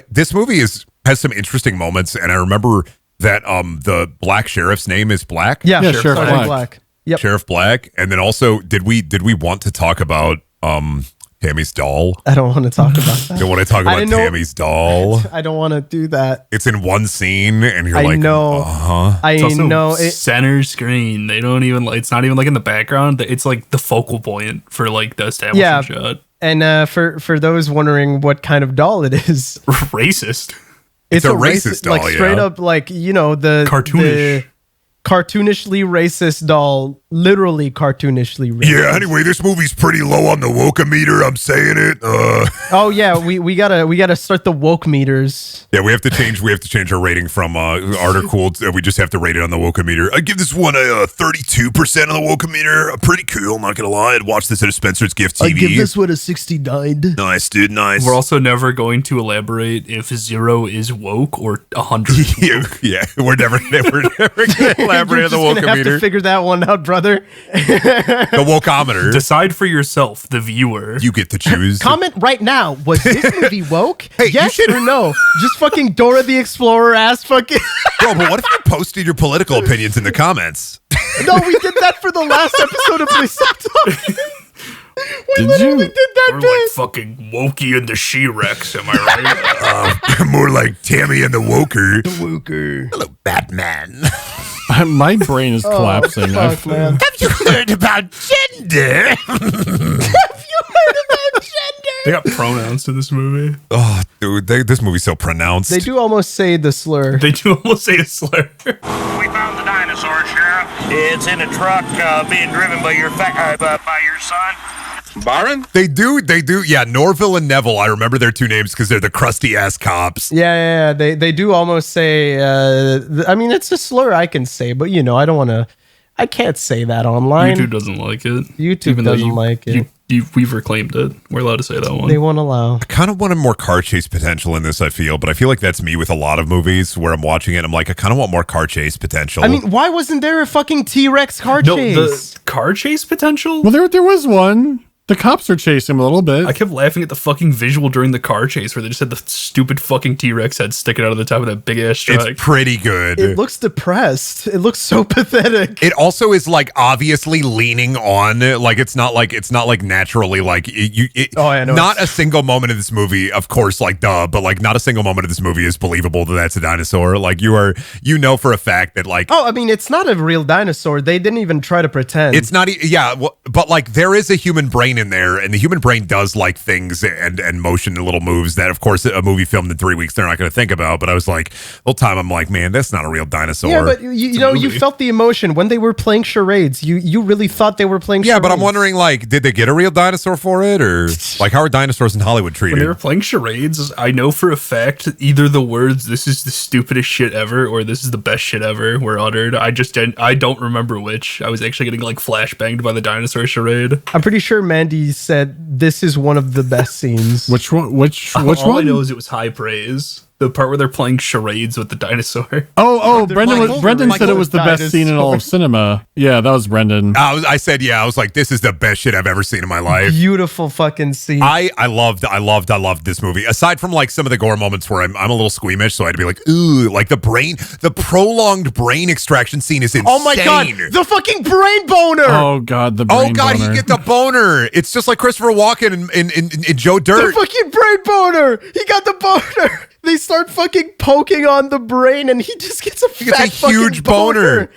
this movie has some interesting moments, and I remember that the black sheriff's name is Black. Yeah, Sheriff Black. Yep. Sheriff Black. And then also, did we want to talk about Tammy's doll? I don't want to talk about that. Don't want to talk about Tammy's doll. I don't want to do that. It's in one scene, and you're I like, know. I know. Center screen. They don't even. It's not even like in the background. It's like the focal point for like the establishment shot. And for those wondering what kind of doll it is, racist. It's a racist doll, like straight up, like the cartoonish. Cartoonishly racist doll, literally cartoonishly racist. Yeah, anyway, this movie's pretty low on the woke meter, I'm saying it. Oh yeah, we gotta start the woke meters. Yeah, we have to change our rating from article. We just have to rate it on the woke meter. I give this one a 32% on the woke meter. Pretty cool, not gonna lie. I'd watch this at a Spencer's Gift TV. I give this one a 69. Nice, dude, nice. We're also never going to elaborate if 0 is woke or 100 is woke. Yeah, we're never gonna elaborate on the woke meter. Have to figure that one out, brother. The wokeometer. Decide for yourself, the viewer. You get to choose. Comment right now. Was this movie woke? Hey, yes or no? Just fucking Dora the Explorer ass fucking. Bro, but what if you posted your political opinions in the comments? No, we did that for the last episode of Please Stop Talking. We literally did that. We're like fucking Wokey and the She-Rex, am I right? More like Tammy and the Woker. The Woker. Hello, Batman. My brain is collapsing. Fuck, man. Have you heard about gender? Have you heard about gender? They got pronouns in this movie. Oh, dude, this movie's so pronounced. They do almost say the slur. They do almost say a slur. We found the dinosaur, Sheriff. It's in a truck being driven by your son. Byron? They do. Yeah, Norville and Neville. I remember their two names because they're the crusty ass cops. Yeah. They do almost say. I mean, it's a slur I can say, but I don't want to. I can't say that online. YouTube doesn't like it. YouTube doesn't like it. We've reclaimed it. We're allowed to say that one. They won't allow. I kind of wanted more car chase potential in this, I feel, but I feel like that's me with a lot of movies where I'm watching it. I'm like, I kind of want more car chase potential. I mean, why wasn't there a fucking T-Rex car chase? The car chase potential? Well, there was one. The cops are chasing him a little bit. I kept laughing at the fucking visual during the car chase where they just had the stupid fucking T-Rex head sticking out of the top of that big ass truck. It's pretty good. It looks depressed. It looks so pathetic. It also is like obviously leaning on, like it's not like naturally like not a single moment of this movie, of course, like duh, but like not a single moment of this movie is believable that that's a dinosaur. Like you know for a fact that like I mean, it's not a real dinosaur. They didn't even try to pretend. It's not. Yeah, but like there is a human brain in there, and the human brain does like things and motion and little moves that, of course, a movie filmed in 3 weeks they're not going to think about. But I was like, the whole time I'm like, man, that's not a real dinosaur. Yeah, but you felt the emotion when they were playing charades. You really thought they were playing charades. Yeah, but I'm wondering, like, did they get a real dinosaur for it, or like how are dinosaurs in Hollywood treated? When they were playing charades, I know for a fact either the words "this is the stupidest shit ever" or "this is the best shit ever" were uttered. I don't remember which. I was actually getting like flashbanged by the dinosaur charade. I'm pretty sure Mandy said this is one of the best scenes. Which one? Which All one? I know is it was high praise. The part where they're playing charades with the dinosaur. Brendan said it was the best scene in all of cinema. Yeah, that was Brendan. I said, I was like, this is the best shit I've ever seen in my life. Beautiful fucking scene. I loved this movie. Aside from like some of the gore moments where I'm a little squeamish, so I had to be like, ooh, like the prolonged brain extraction scene is insane. Oh my god, the fucking brain boner. Oh god, the brain boner. He get the boner. It's just like Christopher Walken in Joe Dirt. The fucking brain boner. He got the boner. They start fucking poking on the brain, and he just gets a huge boner.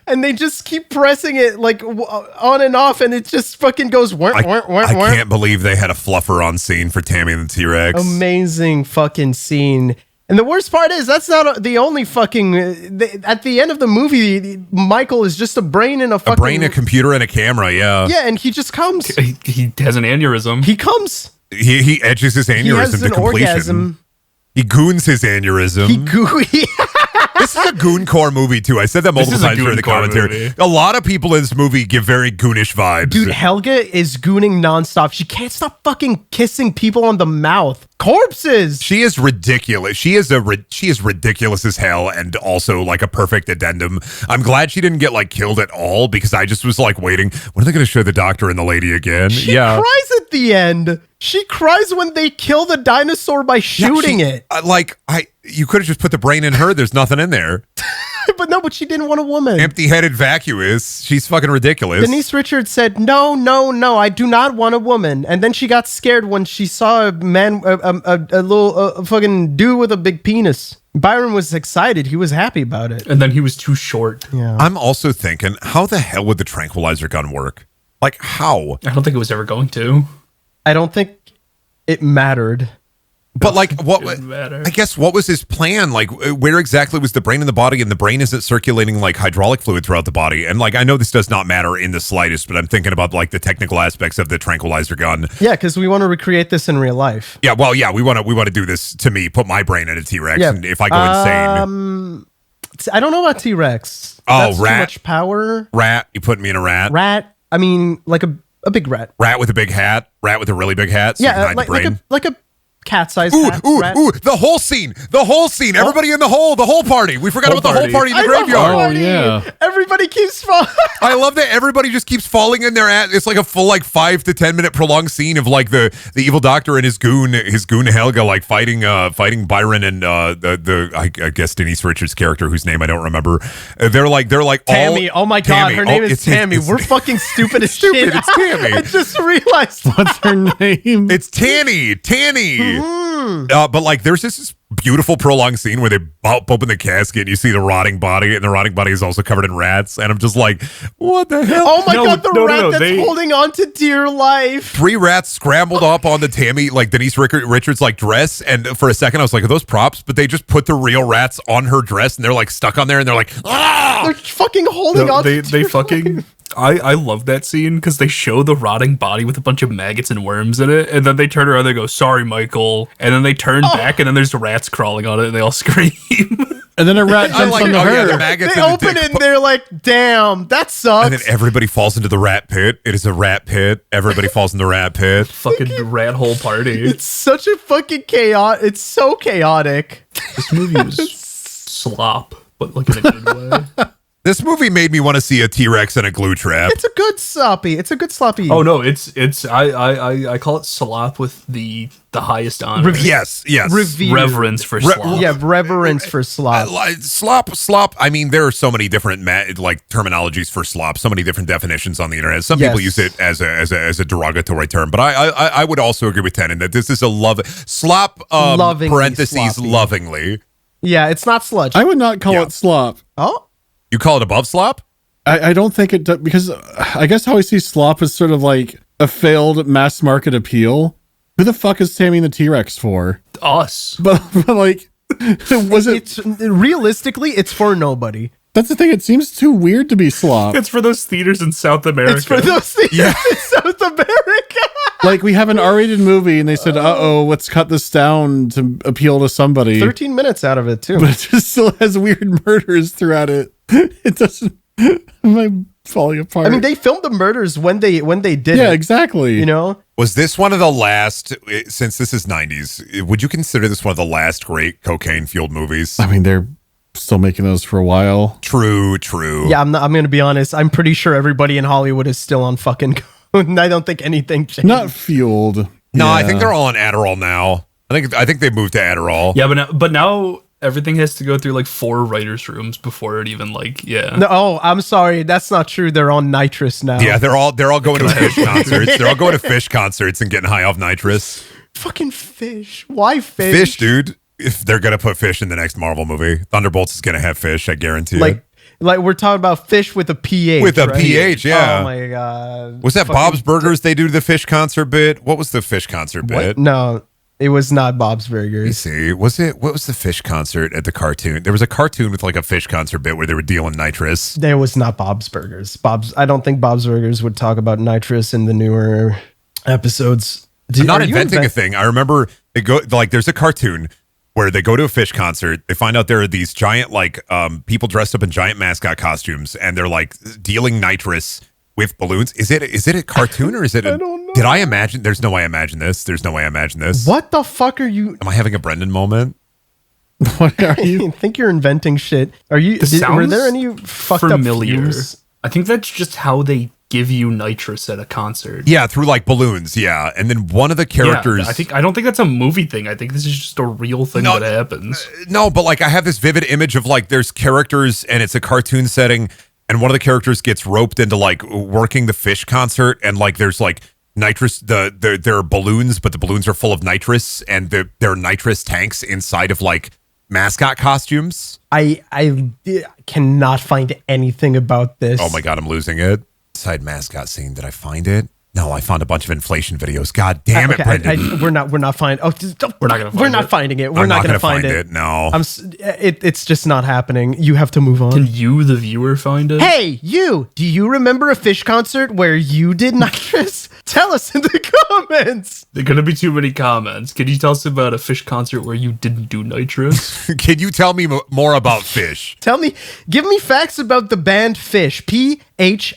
And they just keep pressing it like on and off, and it just fucking goes. I can't believe they had a fluffer on scene for Tammy and the T-Rex. Amazing fucking scene. And the worst part is that's not the only fucking. At the end of the movie, Michael is just a brain and a computer, and a camera. Yeah. Yeah, and he just comes. He has an aneurysm. He comes. He edges his aneurysm to completion. Orgasm. He goons his aneurysm. This is a gooncore movie too. I said that multiple times during the commentary. Movie. A lot of people in this movie give very goonish vibes. Dude, Helga is gooning nonstop. She can't stop fucking kissing people on the mouth. Corpses. She is ridiculous. She is ridiculous as hell, and also like a perfect addendum. I'm glad she didn't get like killed at all, because I just was like waiting. When are they going to show the doctor and the lady again? She cries at the end. She cries when they kill the dinosaur by shooting it. You could have just put the brain in her. There's nothing in there. But she didn't want a woman. Empty-headed vacuous. She's fucking ridiculous. Denise Richards said, no, I do not want a woman. And then she got scared when she saw a man, a little fucking dude with a big penis. Byron was excited. He was happy about it. And then he was too short. Yeah. I'm also thinking, how the hell would the tranquilizer gun work? Like, how? I don't think it was ever going to. I don't think it mattered. But like, what? Matter. I guess what was his plan? Like, where exactly was the brain in the body? And the brain isn't circulating like hydraulic fluid throughout the body. And like, I know this does not matter in the slightest, but I'm thinking about like the technical aspects of the tranquilizer gun. Yeah, because we want to recreate this in real life. Yeah, well, yeah, we want to do this to me. Put my brain in a T-Rex, and if I go insane, I don't know about T-Rex. Oh, That's rat. Too much power. Rat. You put me in a rat. Rat. I mean, like a big rat. Rat with a big hat. Rat with a really big hat. So you can hide the brain. like a cat-sized Ooh, rat. the whole scene. Everybody in the whole party. We forgot about the whole party in the I graveyard. love Oh, yeah. Everybody keeps falling. I love that everybody just keeps falling in their at. It's like a full like 5 to 10 minute prolonged scene of like the evil doctor and his goon Helga like fighting Byron and I guess Denise Richards' character whose name I don't remember. They're like Tammy. Oh my God, Tammy. her name is Tammy. We're fucking stupid as shit. It's Tammy. I just realized. What's her name? It's Tanny. But like there's this beautiful prolonged scene where they open the casket and you see the rotting body, and the rotting body is also covered in rats, and I'm just like, what the hell? Oh my God, the rat that's holding on to dear life. 3 rats scrambled up on the Tammy, like Denise Richards like dress, and for a second I was like, are those props? But they just put the real rats on her dress, and they're like stuck on there, and they're like, ah! They're fucking holding on to They fucking life. I love that scene because they show the rotting body with a bunch of maggots and worms in it, and then they turn around and they go, sorry, Michael. And then they turn back, and then there's rats crawling on it, and they all scream. And then a rat jumps onto her. Yeah, the maggots They open it and they're like, damn, that sucks. And then everybody falls into the rat pit. It is a rat pit. Everybody falls in the rat pit. Fucking rat hole party. It's such a fucking chaos. It's so chaotic. This movie was slop, but like in a good way. This movie made me want to see a T-Rex in a glue trap. It's a good sloppy. It's a good sloppy. Oh no, it's I call it slop with the highest honor. Yes. Reverence for slop. Yeah, reverence for slop. Slop. I mean, there are so many different terminologies for slop. So many different definitions on the internet. Some people use it as a derogatory term, but I would also agree with Tenon that this is a slop. Lovingly Parentheses sloppy. lovingly. Yeah, it's not sludge. I would not call it slop. Oh, You call it above slop? I don't think it does, because I guess how I see slop is sort of like a failed mass market appeal. Who the fuck is Tammy the T-Rex for? Us. But like, it's realistically, it's for nobody. That's the thing. It seems too weird to be slop. It's for those theaters in South America. It's for those things in South America. Like, we have an R-rated movie, and they said, let's cut this down to appeal to somebody. 13 minutes out of it, too. But it just still has weird murders throughout it. It doesn't... I'm falling apart. I mean, they filmed the murders when they did it. Yeah, exactly. You know? Was this one of the last, since this is 90s, would you consider this one of the last great cocaine-fueled movies? I mean, they're still making those for a while. True. Yeah, I'm going to be honest. I'm pretty sure everybody in Hollywood is still on fucking coke. I don't think anything changed. Not fueled. No, Yeah. I think they're all on Adderall now. I think they moved to Adderall. Yeah, but now everything has to go through like 4 writers' rooms before it even No, I'm sorry. That's not true. They're on nitrous now. Yeah, they're all going to Fish concerts. They're all going to Fish concerts and getting high off nitrous. Fucking Fish. Why Fish? Fish, dude. If they're gonna put Fish in the next Marvel movie, Thunderbolts is gonna have Fish. I guarantee it. Like we're talking about Fish with a PH. With a right? PH, yeah. Oh my God. Was that Bob's Burgers? They do the Fish concert bit. What was the Fish concert bit? No, it was not Bob's Let me Burgers. see. What was the Fish concert at the cartoon? There was a cartoon with like a Fish concert bit where they were dealing nitrous. There was not Bob's Burgers. I don't think Bob's Burgers would talk about nitrous in the newer episodes. I'm not inventing a thing. I remember they go there's a cartoon where they go to a Fish concert. They find out there are these giant people dressed up in giant mascot costumes, and they're like dealing nitrous with balloons. Is it a cartoon or is it? I don't know. Did I imagine? There's no way I imagine this. There's no way I imagine this. What the fuck are you? Am I having a Brendan moment? What are you? I think you're inventing shit. Are you? Were there any fucked familiar. up fumes? I think that's just how they give you nitrous at a concert. Yeah, through like balloons. Yeah, and then one of the characters. Yeah, I don't think that's a movie thing. I think this is just a real thing that happens. No, but like I have this vivid image of like there's characters and it's a cartoon setting, and one of the characters gets roped into like working the Fish concert, and like there's like nitrous. There are balloons, but the balloons are full of nitrous, and there are nitrous tanks inside of like mascot costumes. I cannot find anything about this. Oh my god, I'm losing it. Side mascot scene. Did I find it? No, I found a bunch of inflation videos. God damn it, Brendan. We're not finding. Oh, we're not finding it. We're I'm not going to find it. No, it's just not happening. You have to move on. Can you, the viewer, find it? Hey, you! Do you remember a Fish concert where you did nitrous? Tell us in the comments. There are gonna be too many comments. Can you tell us about a Fish concert where you didn't do nitrous? Can you tell me more about Fish? Give me facts about the band Fish. PHISH.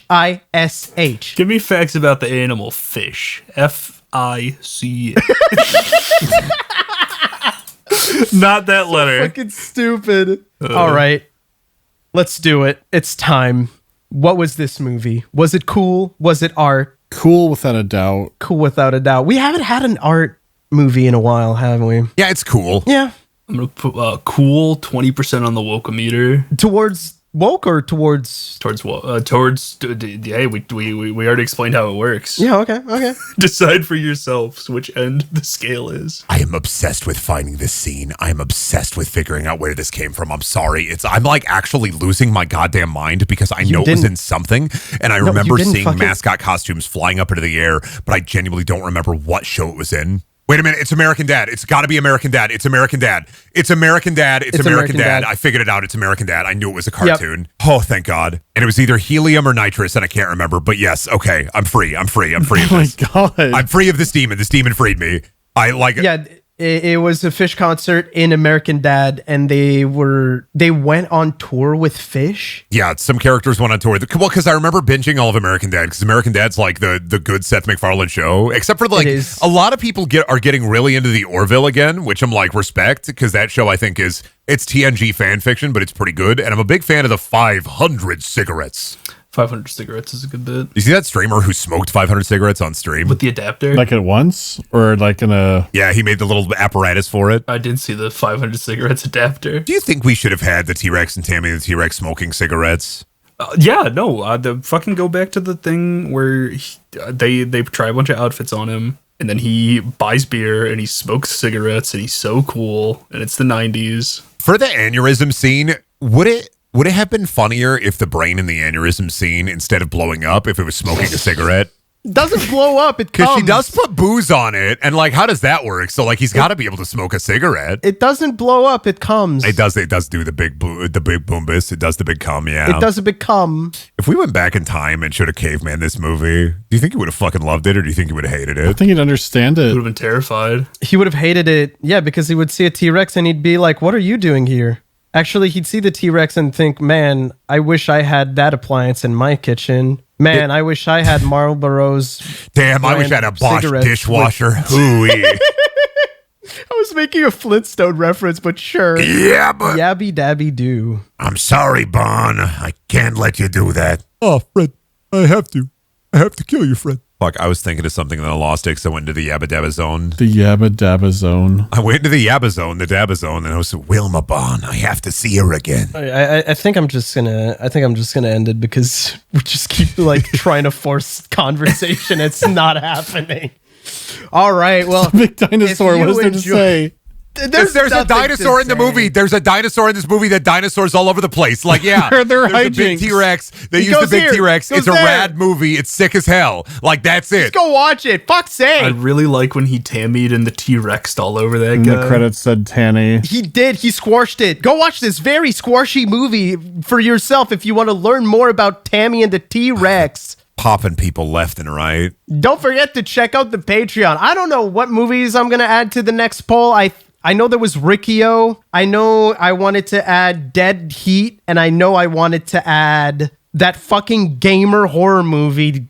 Give me facts about the animal fish. FIC. Not that letter. Fucking stupid. All right, let's do it. It's time. What was this movie? Was it cool? Was it art? Cool without a doubt. Cool without a doubt. We haven't had an art movie in a while, haven't we? Yeah, it's cool. Yeah. I'm gonna put cool 20% on the woke-o-meter. Towards woke or towards hey, we already explained how it works. Yeah, okay. Decide for yourselves which end the scale is. I am obsessed with finding this scene. I am obsessed with figuring out where this came from. I'm sorry. I'm like actually losing my goddamn mind because I know it was in something, and I remember seeing mascot costumes flying up into the air, but I genuinely don't remember what show it was in. Wait a minute, it's American Dad. It's got to be American Dad. It's American Dad. It's American Dad. It's American Dad. I figured it out. It's American Dad. I knew it was a cartoon. Yep. Oh, thank God. And it was either helium or nitrous, and I can't remember. But yes, okay, I'm free. I'm free of this. Oh my God. I'm free of this demon. This demon freed me. I like it. Yeah, it was a Fish concert in American Dad, and they went on tour with Fish. Yeah, some characters went on tour. Well, because I remember binging all of American Dad, because American Dad's like the good Seth MacFarlane show, except for like a lot of people are getting really into the Orville again, which I'm like respect, because that show I think it's TNG fan fiction, but it's pretty good, and I'm a big fan of the 500 cigarettes. 500 cigarettes is a good bit. You see that streamer who smoked 500 cigarettes on stream? With the adapter? Like at once? Or like in a... Yeah, he made the little apparatus for it. I did see the 500 cigarettes adapter. Do you think we should have had the T-Rex and Tammy the T-Rex smoking cigarettes? Yeah, no. The fucking go back to the thing where they try a bunch of outfits on him, and then he buys beer, and he smokes cigarettes, and he's so cool, and it's the 90s. For the aneurysm scene, would it have been funnier if the brain in the aneurysm scene, instead of blowing up, if it was smoking a cigarette? Doesn't blow up. It comes. Because she does put booze on it, and like, how does that work? So like, he's got to be able to smoke a cigarette. It doesn't blow up. It comes. It does do the big boombus. It does the big cum. Yeah, it does a big cum. If we went back in time and showed a caveman this movie, do you think he would have fucking loved it, or do you think he would have hated it? I think he'd understand it. He would have been terrified. He would have hated it. Yeah, because he would see a T-Rex and he'd be like, "What are you doing here?" Actually, he'd see the T-Rex and think, "Man, I wish I had that appliance in my kitchen. Man, I wish I had Marlboro's." Damn, I wish I had a Bosch dishwasher. Hooey. I was making a Flintstone reference, but sure. Yeah, but... Yabby dabby do. I'm sorry, Bon. I can't let you do that. Oh, Fred, I have to. I have to kill you, Fred. Fuck, I was thinking of something and I lost it because I went into the Yabba Dabba Zone. The Yabba Dabba Zone. I went into the Yabba Zone, the Dabba Zone, and I was Wilma Bon. I have to see her again. I think I'm just gonna end it because we just keep like trying to force conversation. It's not happening. All right, well, big dinosaur. What is there to say? There's a dinosaur in the movie. There's a dinosaur in this movie. That dinosaurs all over the place. Like, yeah, they're there's a big T-Rex. They use the big T-Rex. It's a rad movie. It's sick as hell. Like, that's it. Just go watch it. Fuck's sake. I really like when he Tammy'd and the T-Rex all over that and guy. The credits said Tanny. He did. He squashed it. Go watch this very squashy movie for yourself if you want to learn more about Tammy and the T-Rex. Popping people left and right. Don't forget to check out the Patreon. I don't know what movies I'm going to add to the next poll. I know there was Riccio. I know I wanted to add Dead Heat, and I know I wanted to add that fucking gamer horror movie,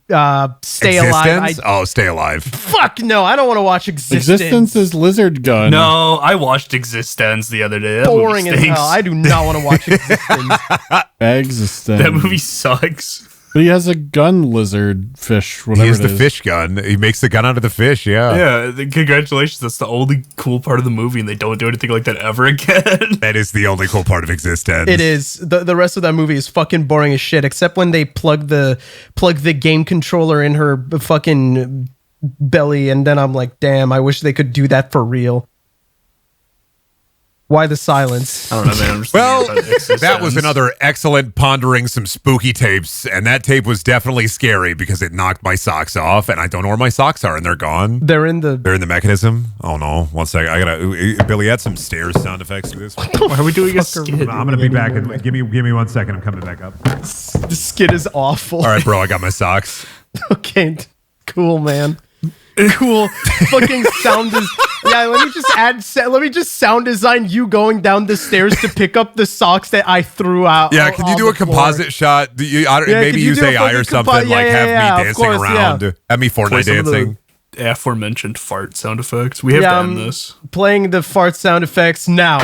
Stay Alive. Stay Alive. Fuck no, I don't want to watch Existence. Existence is Lizard Gun. No, I watched Existence the other day. That boring as hell. I do not want to watch Existence. Existence. That movie sucks. But he has a gun lizard fish, whatever He is it the fish gun. He makes the gun out of the fish, yeah. Yeah, congratulations. That's the only cool part of the movie, and they don't do anything like that ever again. That is the only cool part of existence. It is. The rest of that movie is fucking boring as shit, except when they plug the game controller in her fucking belly, and then I'm like, damn, I wish they could do that for real. Why the silence? I don't know, man. I'm just Well, thinking about Existence. that was another excellent Pondering some spooky tapes, and that tape was definitely scary because it knocked my socks off, and I don't know where my socks are, and they're gone. They're in the mechanism. Oh no! 1 second. I gotta. Billy, add some stairs sound effects to this. Why are we doing a skit? I'm gonna be back. Give me 1 second. I'm coming back up. The skit is awful. All right, bro. I got my socks. Okay, cool, man. Cool fucking sound is let me just sound design you going down the stairs to pick up the socks that I threw out. Yeah, can you do a composite shot? Maybe use AI or something, like have me dancing around. Have me Fortnite dancing. Aforementioned fart sound effects. We have to end this. Playing the fart sound effects now.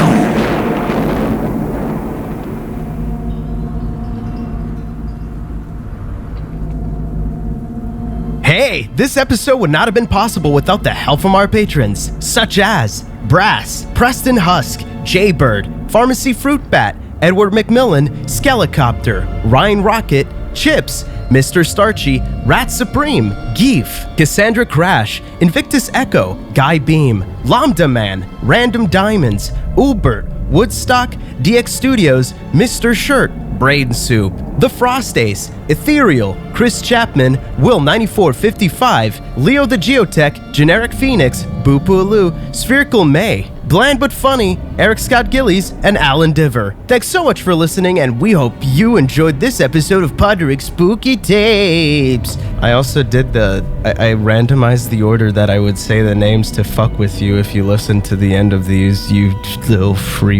Hey, this episode would not have been possible without the help from our patrons, such as Brass, Preston Husk, Jaybird, Pharmacy Fruit Bat, Edward McMillan, Skelicopter, Ryan Rocket, Chips, Mr. Starchy, Rat Supreme, Geef, Cassandra Crash, Invictus Echo, Guy Beam, Lambda Man, Random Diamonds, Ubert, Woodstock, DX Studios, Mr. Shirt, Brain Soup, The Frost Ace, Ethereal, Chris Chapman, Will9455, Leo the Geotech, Generic Phoenix, Boopaloo, Spherical May, Bland But Funny, Eric Scott Gillies, and Alan Diver. Thanks so much for listening, and we hope you enjoyed this episode of Pondering Spooky Tapes. I also did I randomized the order that I would say the names to fuck with you if you listen to the end of these, you little free